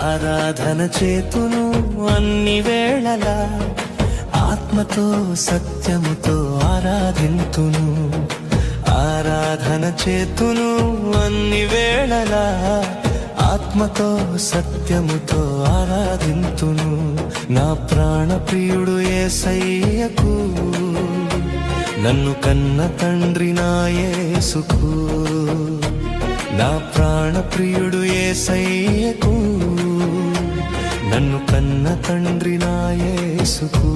ఆరాధన చేతును అన్ని వేళలా, ఆత్మతో సత్యముతో ఆరాధింతును. ఆరాధన చేతును అన్ని వేళలా, ఆత్మతో సత్యముతో ఆరాధింతును. నా ప్రాణ ప్రియుడు యేసయ్యకు, నన్ను కన్న తండ్రి నా యేసుకు. నా ప్రాణ ప్రియుడు యేసయ్యకు, నన్ను కన్న తండ్రి నా యేసుకు.